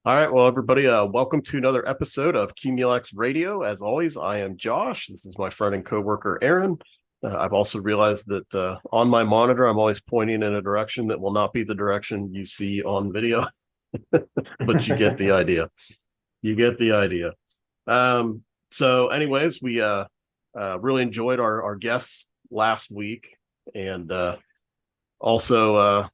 All right, well, everybody, welcome to another episode of Qumulex Radio. As always, I am Josh. This is my friend and coworker, Aaron. I've also realized that on my monitor, I'm always pointing in a direction that will not be the direction you see on video, but you get the idea. You get the idea. Anyways, we really enjoyed our guests last week, and also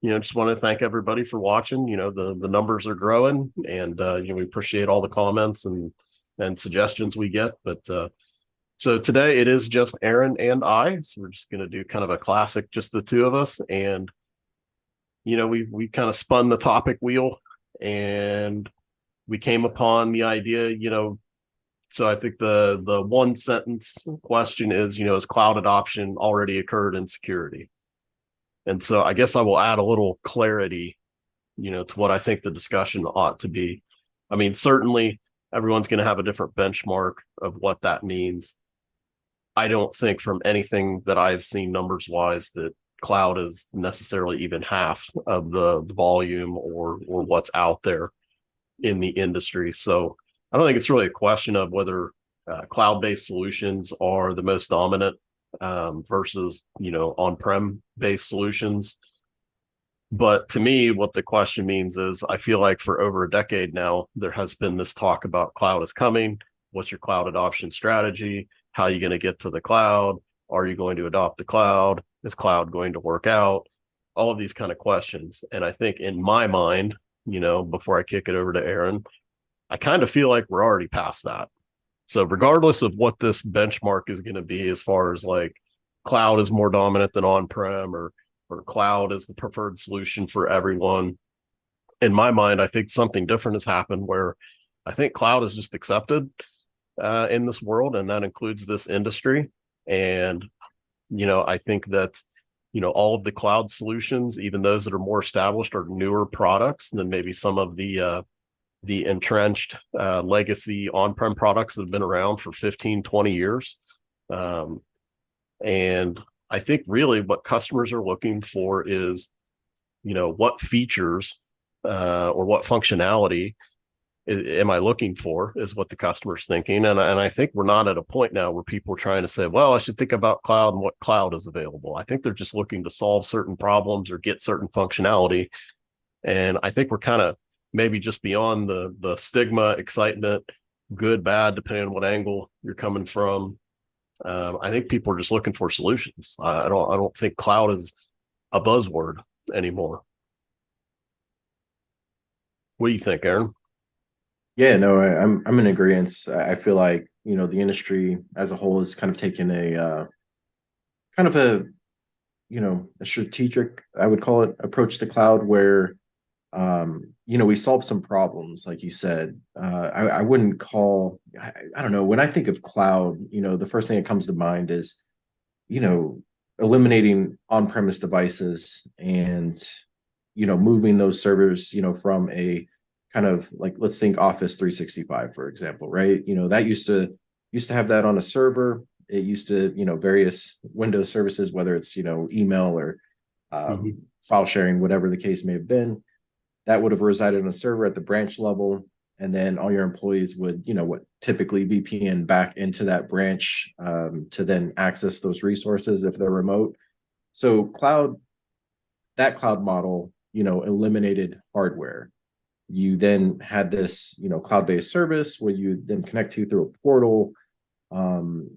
just want to thank everybody for watching. The numbers are growing, and we appreciate all the comments and suggestions we get. But so today it is just Aaron and I. So we're just going to do kind of a classic, just the two of us. And we kind of spun the topic wheel, and we came upon the idea. So I think the one sentence question is, has cloud adoption already occurred in security? And so I guess I will add a little clarity, to what I think the discussion ought to be. I mean, certainly everyone's going to have a different benchmark of what that means. I don't think from anything that I've seen numbers wise that cloud is necessarily even half of the volume or what's out there in the industry. So I don't think it's really a question of whether cloud-based solutions are the most dominant versus on-prem based solutions. But to me, what the question means is I feel like for over a decade now, there has been this talk about cloud is coming. What's your cloud adoption strategy? How are you going to get to the cloud? Are you going to adopt the cloud? Is cloud going to work out? All of these kind of questions. And I think in my mind, before I kick it over to Aaron, I kind of feel like we're already past that. So regardless of what this benchmark is going to be, as far as like cloud is more dominant than on-prem or cloud is the preferred solution for everyone, in my mind, I think something different has happened where I think cloud is just accepted in this world, and that includes this industry. And I think that all of the cloud solutions, even those that are more established, are newer products than maybe some of the entrenched legacy on-prem products that have been around for 15, 20 years. And I think really what customers are looking for is, what features or what functionality am I looking for is what the customer's thinking. And I think we're not at a point now where people are trying to say, well, I should think about cloud and what cloud is available. I think they're just looking to solve certain problems or get certain functionality. And I think we're kind of maybe just beyond the stigma, excitement, good, bad, depending on what angle you're coming from. I think people are just looking for solutions. I don't think cloud is a buzzword anymore. What do you think, Aaron? Yeah, no, I'm in agreement. I feel like, the industry as a whole is kind of taking a kind of a strategic, I would call it, approach to cloud where we solve some problems, like you said. I wouldn't call, I don't know, when I think of cloud, the first thing that comes to mind is, you know, eliminating on-premise devices and, moving those servers, from a kind of like, let's think Office 365, for example, right? That used to have that on a server. It used to, various Windows services, whether it's, email or Mm-hmm. file sharing, whatever the case may have been, that would have resided on a server at the branch level. And then all your employees would, what typically VPN back into that branch to then access those resources if they're remote. So that cloud model, eliminated hardware. You then had this, cloud-based service where you then connect to through a portal. Um,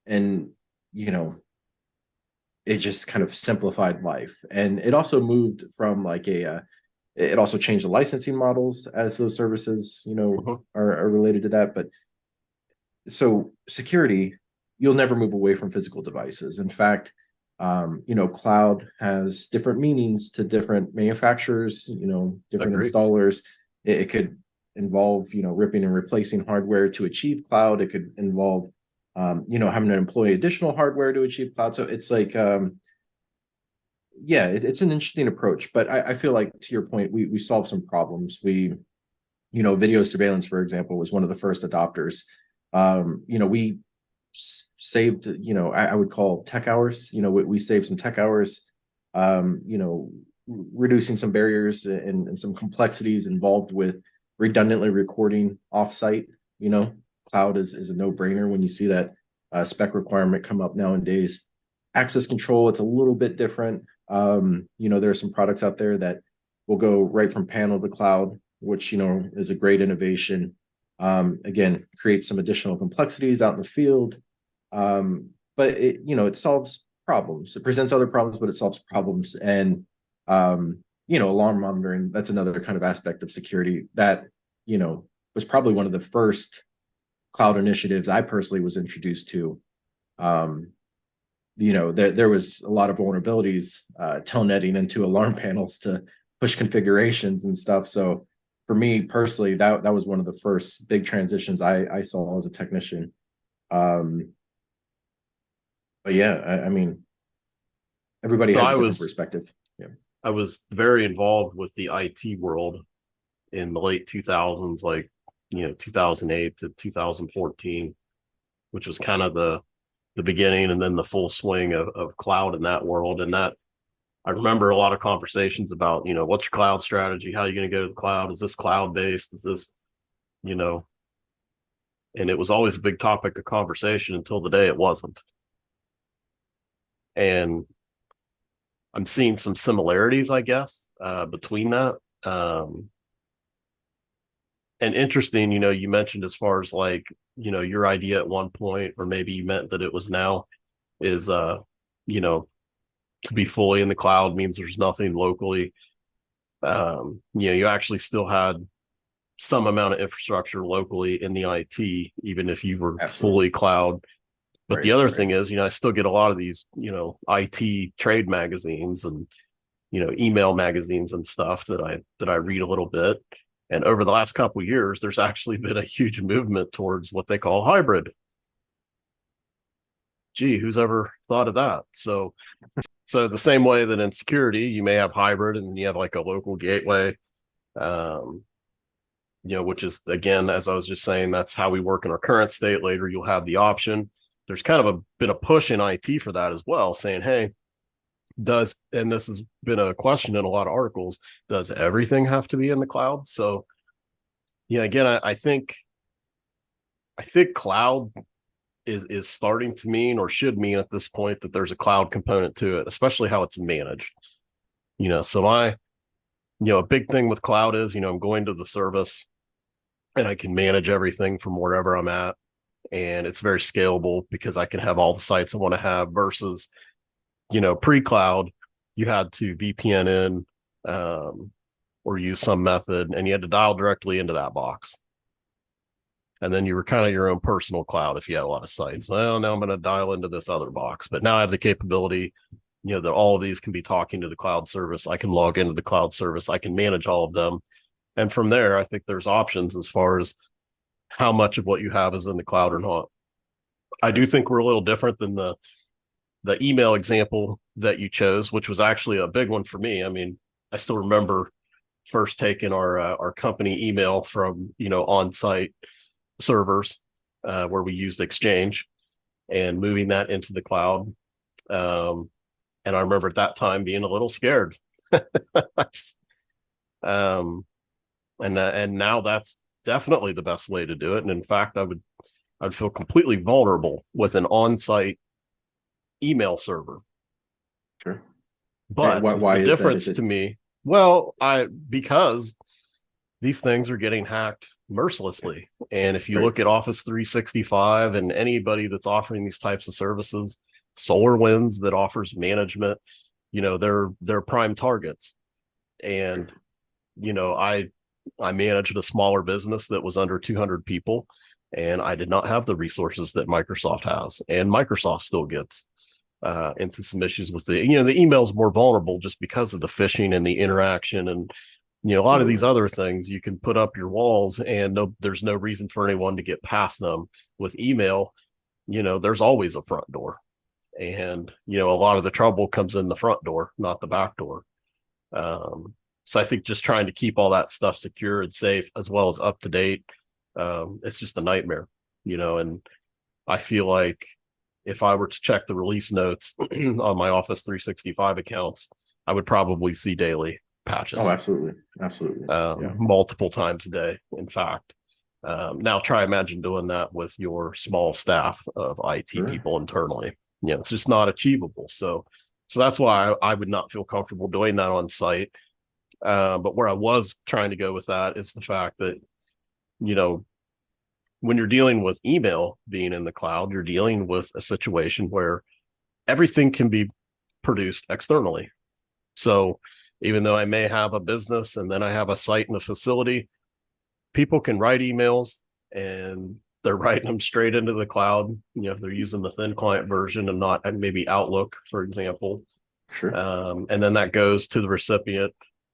and, you know, it just kind of simplified life. And it also moved from like it also changed the licensing models as those services, Uh-huh. are related to that. But so security, you'll never move away from physical devices. In fact, cloud has different meanings to different manufacturers, different Agree. installers. It could involve, ripping and replacing hardware to achieve cloud. It could involve, having to employ additional hardware to achieve cloud. So it's like, yeah, it's an interesting approach. But I feel like, to your point, we solved some problems. Video surveillance, for example, was one of the first adopters. We saved, I would call tech hours. We saved some tech hours. reducing some barriers and some complexities involved with redundantly recording offsite. Cloud is a no-brainer when you see that spec requirement come up nowadays. Access control, it's a little bit different. There are some products out there that will go right from panel to cloud, which is a great innovation. Again, creates some additional complexities out in the field, but it solves problems. It presents other problems, but it solves problems. And alarm monitoring, that's another kind of aspect of security that was probably one of the first cloud initiatives I personally was introduced to. There was a lot of vulnerabilities telnetting into alarm panels to push configurations and stuff. So for me personally, that was one of the first big transitions I saw as a technician. But yeah, I mean, everybody has a different perspective. Yeah, I was very involved with the IT world in the late 2000s, like 2008 to 2014, which was kind of the beginning, and then the full swing of cloud in that world. And that I remember a lot of conversations about, what's your cloud strategy? How are you going to go to the cloud? Is this cloud based? Is this, and it was always a big topic of conversation until the day it wasn't. And I'm seeing some similarities, I guess, between that. And interesting, you mentioned as far as like, your idea at one point, or maybe you meant that it was now, is, to be fully in the cloud means there's nothing locally. You actually still had some amount of infrastructure locally in the IT, even if you were fully cloud. But the other thing is, I still get a lot of these, IT trade magazines and, email magazines and stuff that I read a little bit. And over the last couple of years, there's actually been a huge movement towards what they call hybrid. Gee, who's ever thought of that? So the same way that in security, you may have hybrid and then you have like a local gateway, which is, again, as I was just saying, that's how we work in our current state. Later, you'll have the option. There's kind of been a push in IT for that as well, saying, hey, and this has been a question in a lot of articles, does everything have to be in the cloud? So again, I think cloud is starting to mean, or should mean at this point, that there's a cloud component to it, especially how it's managed. So a big thing with cloud is, I'm going to the service and I can manage everything from wherever I'm at, and it's very scalable because I can have all the sites I want to have, versus pre-cloud, you had to VPN in, or use some method, and you had to dial directly into that box. And then you were kind of your own personal cloud if you had a lot of sites. Well, now I'm going to dial into this other box. But now I have the capability, that all of these can be talking to the cloud service. I can log into the cloud service. I can manage all of them. And from there, I think there's options as far as how much of what you have is in the cloud or not. I do think we're a little different than the email example that you chose, which was actually a big one for me. I mean, I still remember first taking our company email from, on-site servers where we used Exchange and moving that into the cloud. And I remember at that time being a little scared. And now that's definitely the best way to do it. And in fact, I'd feel completely vulnerable with an on-site email server. Sure. But why the difference to me, because these things are getting hacked mercilessly. And if you look at Office 365 and anybody that's offering these types of services, SolarWinds that offers management, they're prime targets. And I managed a smaller business that was under 200 people, and I did not have the resources that Microsoft has, and Microsoft still gets into some issues with the email is more vulnerable just because of the phishing and the interaction, and a lot of these other things. You can put up your walls and there's no reason for anyone to get past them. With email, there's always a front door, and a lot of the trouble comes in the front door, not the back door. So I think just trying to keep all that stuff secure and safe as well as up to date, it's just a nightmare, and I feel like if I were to check the release notes on my Office 365 accounts, I would probably see daily patches. Oh, absolutely. Absolutely. Yeah. Multiple times a day, in fact. Now imagine doing that with your small staff of IT Sure. people internally. It's just not achievable. So that's why I would not feel comfortable doing that on site. But where I was trying to go with that is the fact that, when you're dealing with email being in the cloud, you're dealing with a situation where everything can be produced externally. So even though I may have a business and then I have a site and a facility, people can write emails and they're writing them straight into the cloud. If they're using the thin client version and not maybe Outlook, for example. Sure. And then that goes to the recipient.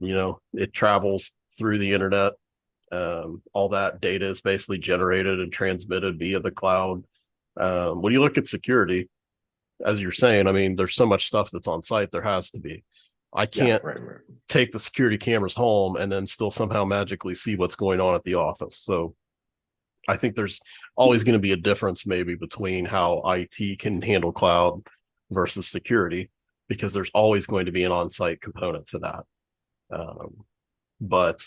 It travels through the internet. All that data is basically generated and transmitted via the cloud. When you look at security, as you're saying, I mean, there's so much stuff that's on site. There has to be. I can't right. take the security cameras home and then still somehow magically see what's going on at the office. So I think there's always going to be a difference maybe between how IT can handle cloud versus security, because there's always going to be an on-site component to that. But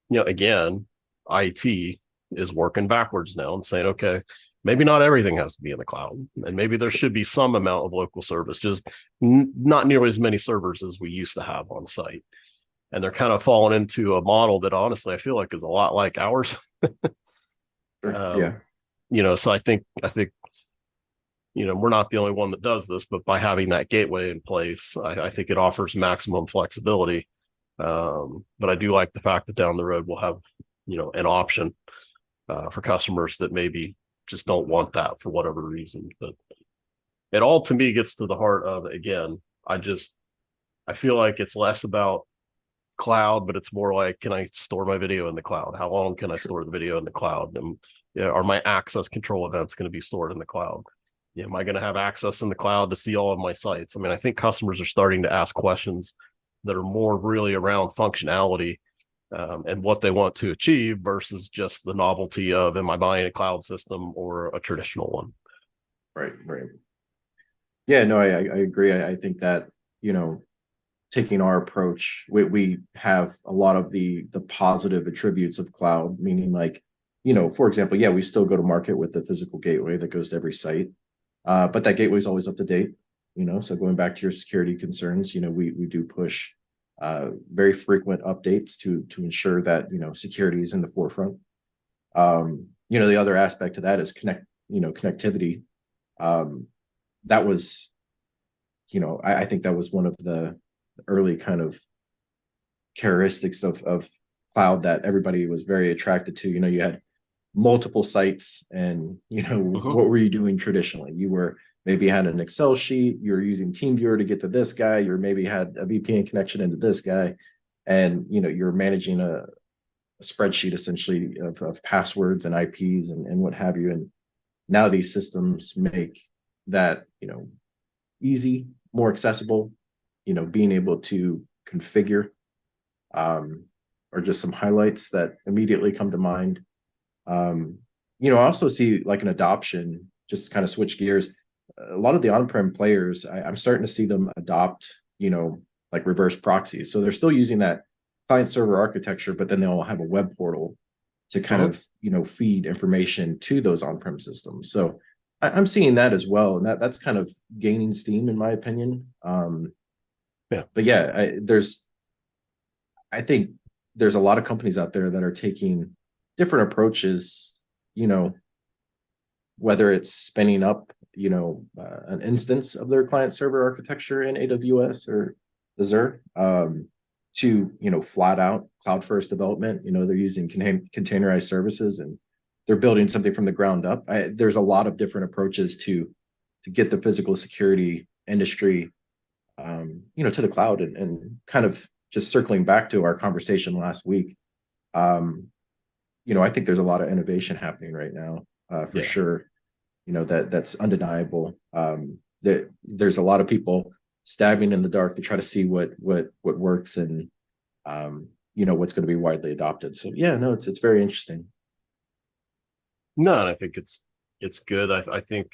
again, IT is working backwards now and saying, okay, maybe not everything has to be in the cloud, and maybe there should be some amount of local service, just not nearly as many servers as we used to have on site. And they're kind of falling into a model that honestly I feel like is a lot like ours. Sure. So I think we're not the only one that does this, but by having that gateway in place, I think it offers maximum flexibility. But I do like the fact that down the road we'll have an option for customers that maybe just don't want that for whatever reason. But it all to me gets to the heart of, again, I feel like it's less about cloud, but it's more like, can I store my video in the cloud? How long can I store the video in the cloud? And are my access control events going to be stored in the cloud? Am I going to have access in the cloud to see all of my sites? I mean, I think customers are starting to ask questions that are more really around functionality and what they want to achieve versus just the novelty of, am I buying a cloud system or a traditional one? Right. Yeah, no, I agree. I think that, taking our approach, we have a lot of the positive attributes of cloud, meaning like, for example, yeah, we still go to market with the physical gateway that goes to every site. But that gateway is always up to date, so going back to your security concerns, we do push very frequent updates to ensure that, security is in the forefront. The other aspect of that is connectivity. That was, I think that was one of the early kind of characteristics of cloud that everybody was very attracted to. You had multiple sites and, what were you doing traditionally? You were maybe had an Excel sheet, you're using TeamViewer to get to this guy, you maybe had a VPN connection into this guy, and, you're managing a spreadsheet essentially of passwords and IPs and what have you. And now these systems make that, easy, more accessible, being able to configure, or just some highlights that immediately come to mind. I also see like an adoption, just kind of switch gears. A lot of the on-prem players, I'm starting to see them adopt, like reverse proxies. So they're still using that client server architecture, but then they'll have a web portal to kind of, feed information to those on-prem systems. So I'm seeing that as well. And that's kind of gaining steam in my opinion. But yeah, I think there's a lot of companies out there that are taking different approaches, whether it's spinning up, an instance of their client server architecture in AWS or Azure, to, flat out cloud first development. They're using containerized services and they're building something from the ground up. There's a lot of different approaches to get the physical security industry, to the cloud, and kind of just circling back to our conversation last week. I think there's a lot of innovation happening right now, for sure. That's undeniable. That there's a lot of people stabbing in the dark to try to see what works and what's going to be widely adopted. So yeah, no, it's very interesting. No, and I think it's good. I think,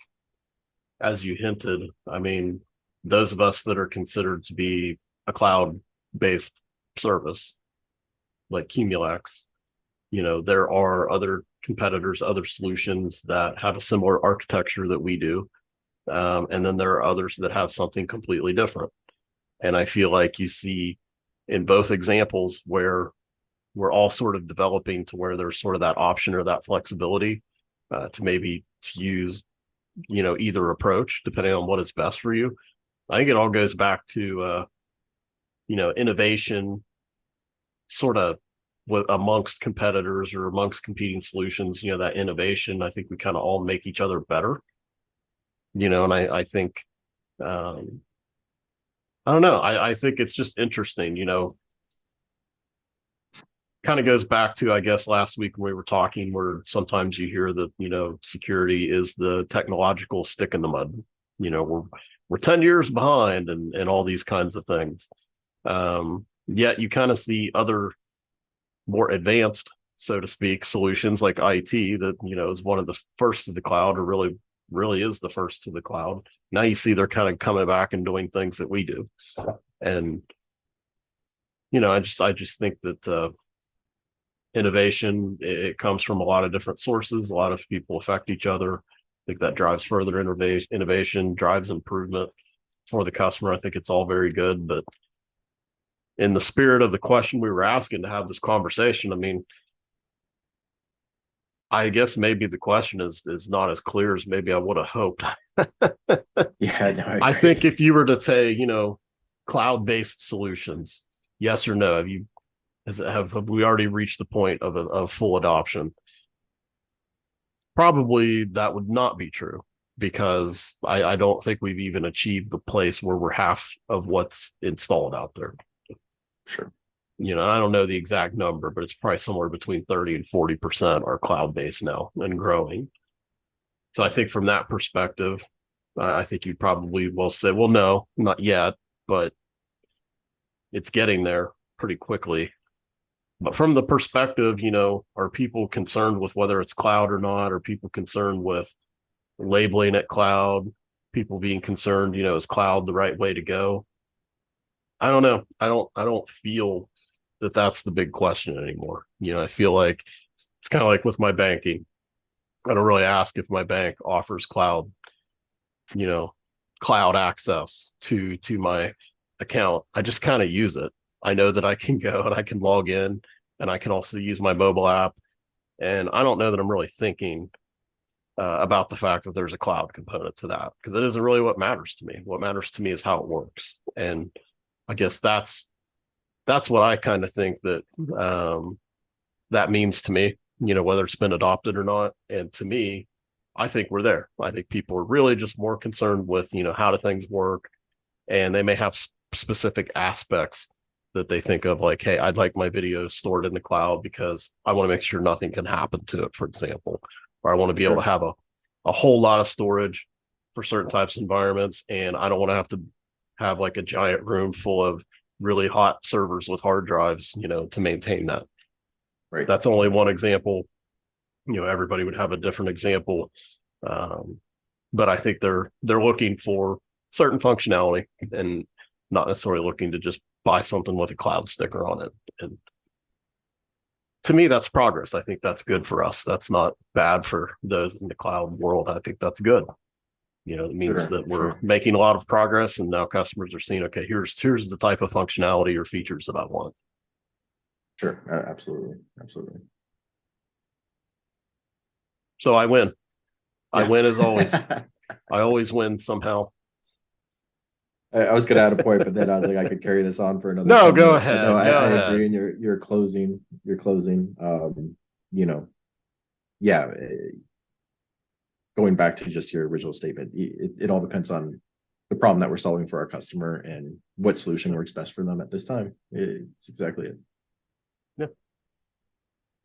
as you hinted, I mean, those of us that are considered to be a cloud-based service like Qumulex, there are other competitors, other solutions that have a similar architecture that we do. And then there are others that have something completely different. And I feel like you see in both examples where we're all sort of developing to where there's sort of that option or that flexibility to use, either approach depending on what is best for you. I think it all goes back to, innovation sort of amongst competitors or amongst competing solutions, that innovation. I think we kind of all make each other better, and I think, I don't know. I think it's just interesting, kind of goes back to, I guess, last week when we were talking, where sometimes you hear that, security is the technological stick in the mud. We're 10 years behind and all these kinds of things. Yet you kind of see other more advanced, so to speak, solutions like IT that, is one of the first to the cloud, or really is the first to the cloud. Now you see they're kind of coming back and doing things that we do. And, I just think that, innovation, it comes from a lot of different sources. A lot of people affect each other. I think that drives further innovation, drives improvement for the customer. I think it's all very good, but in the spirit of the question we were asking to have this conversation, I mean, I guess maybe the question is not as clear as maybe I would have hoped. Yeah, no, I think if you were to say, cloud-based solutions, yes or no, have we already reached the point of full adoption? Probably that would not be true, because I don't think we've even achieved the place where we're half of what's installed out there. Sure. I don't know the exact number, but it's probably somewhere between 30 and 40% are cloud-based now and growing. So I think from that perspective, I think you'd probably will say, well, no, not yet, but it's getting there pretty quickly. But from the perspective, are people concerned with whether it's cloud or not? Are people concerned with labeling it cloud? People being concerned, is cloud the right way to go? I don't know. I don't feel that that's the big question anymore. I feel like it's kind of like with my banking. I don't really ask if my bank offers cloud access to my account. I just kind of use it. I know that I can go and I can log in, and I can also use my mobile app. And I don't know that I'm really thinking about the fact that there's a cloud component to that, because it isn't really what matters to me. What matters to me is how it works. And I guess that's what I kind of think that that means to me, whether it's been adopted or not. And to me, I think we're there. I think people are really just more concerned with, how do things work, and they may have specific aspects that they think of, like, hey, I'd like my video stored in the cloud because I want to make sure nothing can happen to it, for example, or I want to be able to have a whole lot of storage for certain types of environments, and I don't want to have like a giant room full of really hot servers with hard drives, to maintain that. Right. That's only one example. Everybody would have a different example, but I think they're looking for certain functionality and not necessarily looking to just buy something with a cloud sticker on it. And to me, that's progress. I think that's good for us. That's not bad for those in the cloud world. I think that's good. It means that we're making a lot of progress, and now customers are seeing, okay, here's the type of functionality or features that I want. Sure. Absolutely. So I win. Yeah. I win as always. I always win somehow. I was gonna add a point, but then I was like, I could carry this on for another. No, 10 go minutes. ahead. No, go I ahead. agree, and you're closing. Yeah. Going back to just your original statement, it all depends on the problem that we're solving for our customer and what solution works best for them at this time. It's exactly it.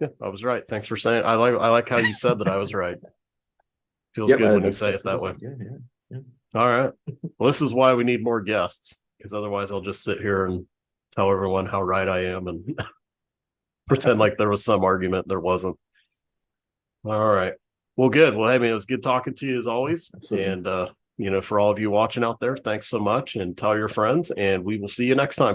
Yeah, I was right. Thanks for saying. I like how you said that I was right. Feels good when you say it that way. Yeah. All right. Well, this is why we need more guests, because otherwise I'll just sit here and tell everyone how right I am and pretend like there was some argument there wasn't. All right. Well, good. Well, I mean, it was good talking to you as always. Absolutely. And for all of you watching out there, thanks so much, and tell your friends, and we will see you next time.